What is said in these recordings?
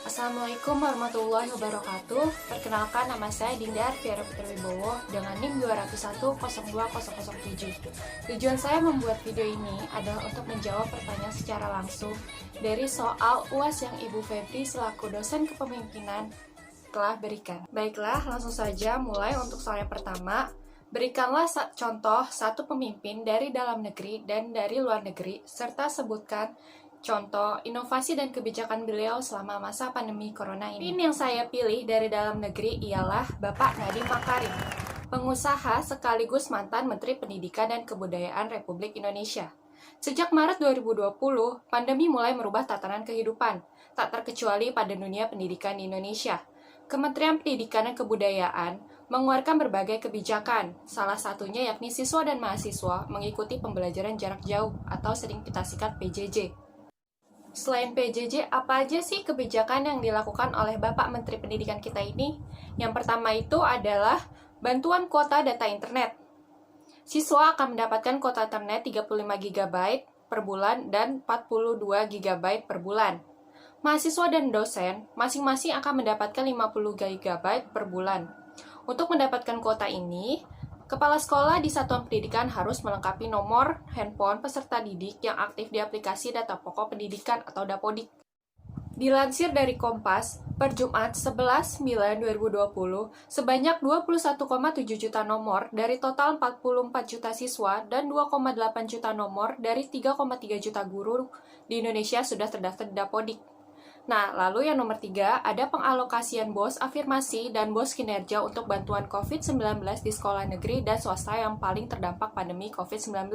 Assalamualaikum warahmatullahi wabarakatuh. Perkenalkan, nama saya Dinda Arfiara Putriwibowo dengan NIM 201-02007. Tujuan saya membuat video ini adalah untuk menjawab pertanyaan secara langsung dari soal UAS yang Ibu Febri selaku dosen kepemimpinan telah berikan. Baiklah, langsung saja mulai untuk soal yang pertama. Berikanlah contoh satu pemimpin dari dalam negeri dan dari luar negeri, serta sebutkan contoh inovasi dan kebijakan beliau selama masa pandemi corona ini. Pemimpin yang saya pilih dari dalam negeri ialah Bapak Nadiem Makarim, pengusaha sekaligus mantan Menteri Pendidikan dan Kebudayaan Republik Indonesia. Sejak Maret 2020, pandemi mulai merubah tatanan kehidupan, tak terkecuali pada dunia pendidikan di Indonesia. Kementerian Pendidikan dan Kebudayaan mengeluarkan berbagai kebijakan, salah satunya yakni siswa dan mahasiswa mengikuti pembelajaran jarak jauh atau sering kita singkat PJJ. Selain PJJ, apa aja sih kebijakan yang dilakukan oleh Bapak Menteri Pendidikan kita ini? Yang pertama itu adalah bantuan kuota data internet. Siswa akan mendapatkan kuota internet 35 GB per bulan dan 42 GB per bulan. Mahasiswa dan dosen masing-masing akan mendapatkan 50 GB per bulan. Untuk mendapatkan kuota ini, Kepala sekolah di satuan pendidikan harus melengkapi nomor handphone peserta didik yang aktif di aplikasi data pokok pendidikan atau Dapodik. Dilansir dari Kompas, per Jumat 11/9/2020, sebanyak 21,7 juta nomor dari total 44 juta siswa dan 2,8 juta nomor dari 3,3 juta guru di Indonesia sudah terdaftar di Dapodik. Nah, lalu yang nomor 3, ada pengalokasian BOS afirmasi dan BOS kinerja untuk bantuan COVID-19 di sekolah negeri dan swasta yang paling terdampak pandemi COVID-19.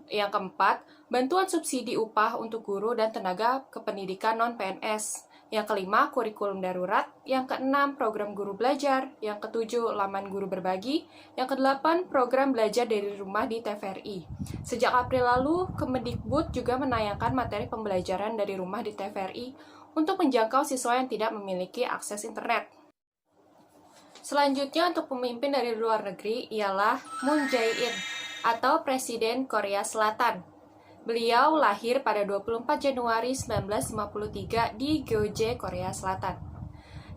Yang keempat, bantuan subsidi upah untuk guru dan tenaga kependidikan non-PNS. Yang kelima, kurikulum darurat. Yang keenam, program guru belajar. Yang ketujuh, laman guru berbagi. Yang kedelapan, program belajar dari rumah di TVRI. Sejak April lalu, Kemendikbud juga menayangkan materi pembelajaran dari rumah di TVRI untuk menjangkau siswa yang tidak memiliki akses internet. Selanjutnya, untuk pemimpin dari luar negeri ialah Moon Jae-in atau Presiden Korea Selatan. Beliau lahir pada 24 Januari 1953 di Gyeonggi, Korea Selatan.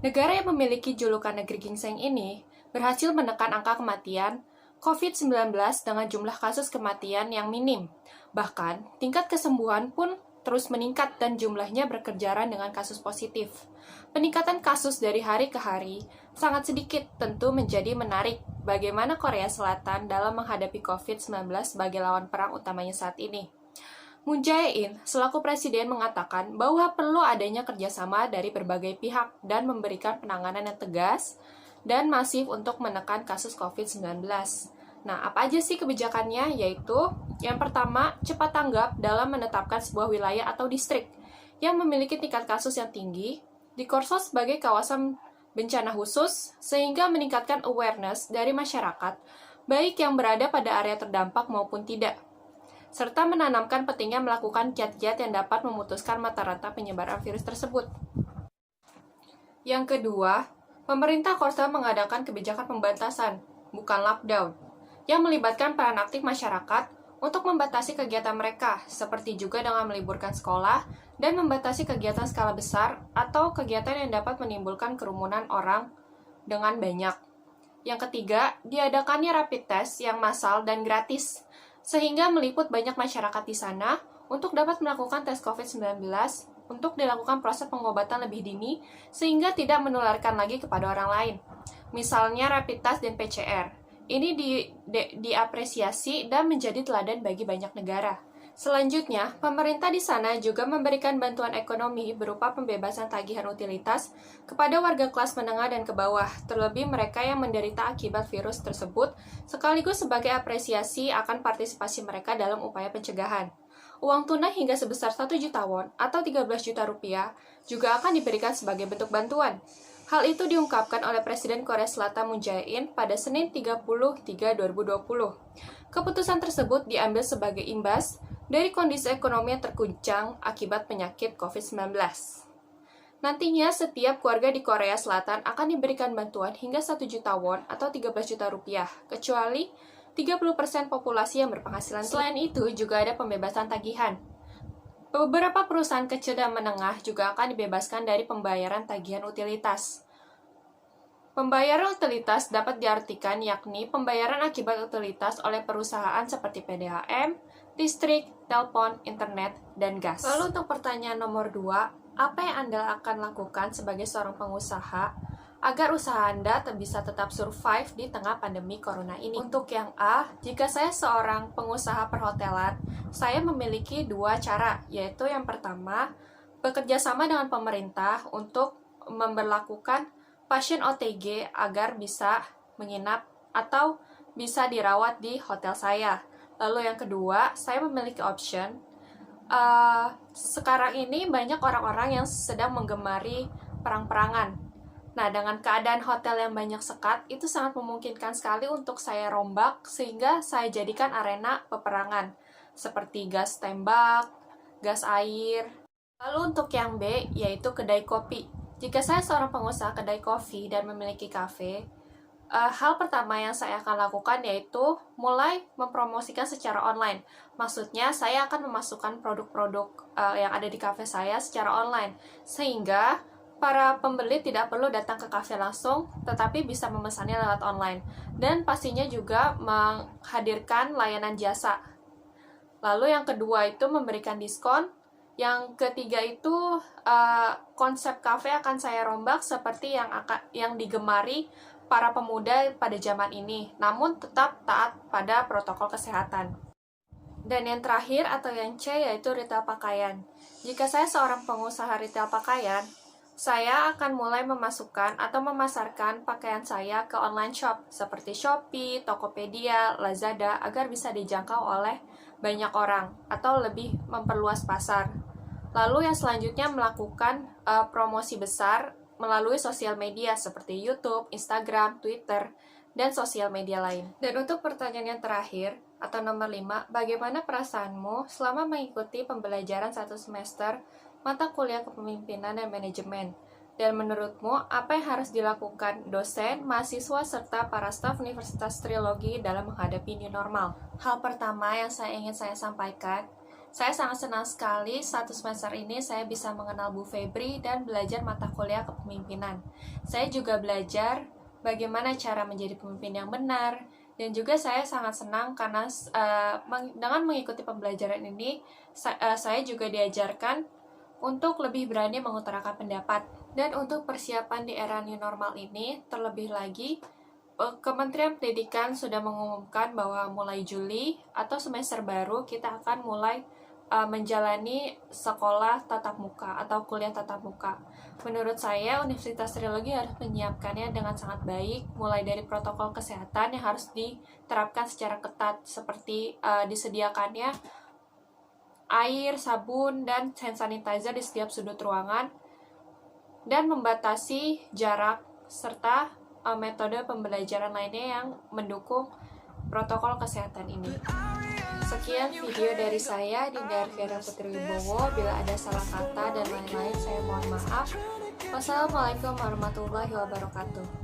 Negara yang memiliki julukan negeri ginseng ini berhasil menekan angka kematian COVID-19 dengan jumlah kasus kematian yang minim. Bahkan, tingkat kesembuhan pun terus meningkat dan jumlahnya berkejaran dengan kasus positif. Peningkatan kasus dari hari ke hari sangat sedikit, tentu menjadi menarik bagaimana Korea Selatan dalam menghadapi COVID-19 sebagai lawan perang utamanya saat ini. Moon Jae-in selaku presiden mengatakan bahwa perlu adanya kerjasama dari berbagai pihak dan memberikan penanganan yang tegas dan masif untuk menekan kasus COVID-19. Nah, apa aja sih kebijakannya? Yaitu, yang pertama, cepat tanggap dalam menetapkan sebuah wilayah atau distrik yang memiliki tingkat kasus yang tinggi, dikursus sebagai kawasan bencana khusus, sehingga meningkatkan awareness dari masyarakat, baik yang berada pada area terdampak maupun tidak, serta menanamkan pentingnya melakukan kiat-kiat yang dapat memutuskan mata rantai penyebaran virus tersebut. Yang kedua, pemerintah kota mengadakan kebijakan pembatasan, bukan lockdown, yang melibatkan peran aktif masyarakat untuk membatasi kegiatan mereka, seperti juga dengan meliburkan sekolah dan membatasi kegiatan skala besar atau kegiatan yang dapat menimbulkan kerumunan orang dengan banyak. Yang ketiga, diadakannya rapid test yang massal dan gratis, sehingga meliput banyak masyarakat di sana untuk dapat melakukan tes COVID-19 untuk dilakukan proses pengobatan lebih dini sehingga tidak menularkan lagi kepada orang lain. Misalnya rapid test dan PCR. Ini diapresiasi dan menjadi teladan bagi banyak negara. Selanjutnya, pemerintah di sana juga memberikan bantuan ekonomi berupa pembebasan tagihan utilitas kepada warga kelas menengah dan ke bawah, terlebih mereka yang menderita akibat virus tersebut, sekaligus sebagai apresiasi akan partisipasi mereka dalam upaya pencegahan. Uang tunai hingga sebesar 1 juta won atau 13 juta rupiah juga akan diberikan sebagai bentuk bantuan. Hal itu diungkapkan oleh Presiden Korea Selatan Moon Jae-in pada Senin 30/3/2020. Keputusan tersebut diambil sebagai imbas dari kondisi ekonomi yang terguncang akibat penyakit COVID-19. Nantinya, setiap keluarga di Korea Selatan akan diberikan bantuan hingga 1 juta won atau 13 juta rupiah, kecuali 30% populasi yang berpenghasilan. Selain itu, juga ada pembebasan tagihan. Beberapa perusahaan kecil dan menengah juga akan dibebaskan dari pembayaran tagihan utilitas. Pembayaran utilitas dapat diartikan yakni pembayaran akibat utilitas oleh perusahaan seperti PDAM, listrik, telepon, internet, dan gas. Lalu untuk pertanyaan nomor 2, apa yang Anda akan lakukan sebagai seorang pengusaha agar usaha Anda bisa tetap survive di tengah pandemi corona ini? Untuk yang A, jika saya seorang pengusaha perhotelan, saya memiliki 2 cara, yaitu yang pertama, bekerja sama dengan pemerintah untuk memberlakukan pasien OTG agar bisa menginap atau bisa dirawat di hotel saya. Lalu yang kedua, saya memiliki option, sekarang ini banyak orang-orang yang sedang menggemari perang-perangan. Nah, dengan keadaan hotel yang banyak sekat, itu sangat memungkinkan sekali untuk saya rombak sehingga saya jadikan arena peperangan, seperti gas tembak, gas air. Lalu untuk yang B, yaitu kedai kopi. Jika saya seorang pengusaha kedai kopi dan memiliki kafe, hal pertama yang saya akan lakukan yaitu mulai mempromosikan secara online. Maksudnya, saya akan memasukkan produk-produk yang ada di kafe saya secara online, sehingga para pembeli tidak perlu datang ke kafe langsung, tetapi bisa memesannya lewat online. Dan pastinya juga menghadirkan layanan jasa. Lalu yang kedua itu memberikan diskon. Yang ketiga itu konsep kafe akan saya rombak seperti yang digemari para pemuda pada zaman ini, namun tetap taat pada protokol kesehatan. Dan yang terakhir atau yang C yaitu retail pakaian. Jika saya seorang pengusaha retail pakaian, saya akan mulai memasukkan atau memasarkan pakaian saya ke online shop seperti Shopee, Tokopedia, Lazada agar bisa dijangkau oleh banyak orang atau lebih memperluas pasar. Lalu yang selanjutnya melakukan promosi besar melalui sosial media seperti YouTube, Instagram, Twitter, dan sosial media lain. Dan untuk pertanyaan yang terakhir atau nomor 5, bagaimana perasaanmu selama mengikuti pembelajaran 1 semester mata kuliah kepemimpinan dan manajemen? Dan menurutmu, apa yang harus dilakukan dosen, mahasiswa, serta para staf Universitas Trilogi dalam menghadapi new normal? Hal pertama yang ingin saya sampaikan, saya sangat senang sekali 1 semester ini saya bisa mengenal Bu Febri dan belajar mata kuliah kepemimpinan. Saya juga belajar bagaimana cara menjadi pemimpin yang benar, dan juga saya sangat senang karena dengan mengikuti pembelajaran ini, saya juga diajarkan untuk lebih berani mengutarakan pendapat. Dan untuk persiapan di era new normal ini, terlebih lagi, Kementerian Pendidikan sudah mengumumkan bahwa mulai Juli atau semester baru kita akan mulai menjalani sekolah tatap muka atau kuliah tatap muka. Menurut saya, Universitas Trilogi harus menyiapkannya dengan sangat baik, mulai dari protokol kesehatan yang harus diterapkan secara ketat, seperti disediakannya air, sabun, dan hand sanitizer di setiap sudut ruangan, dan membatasi jarak, serta metode pembelajaran lainnya yang mendukung protokol kesehatan ini. Sekian video dari saya, Dinda Arfiana Putri Wibowo. Bila ada salah kata dan lain-lain, saya mohon maaf. Wassalamualaikum warahmatullahi wabarakatuh.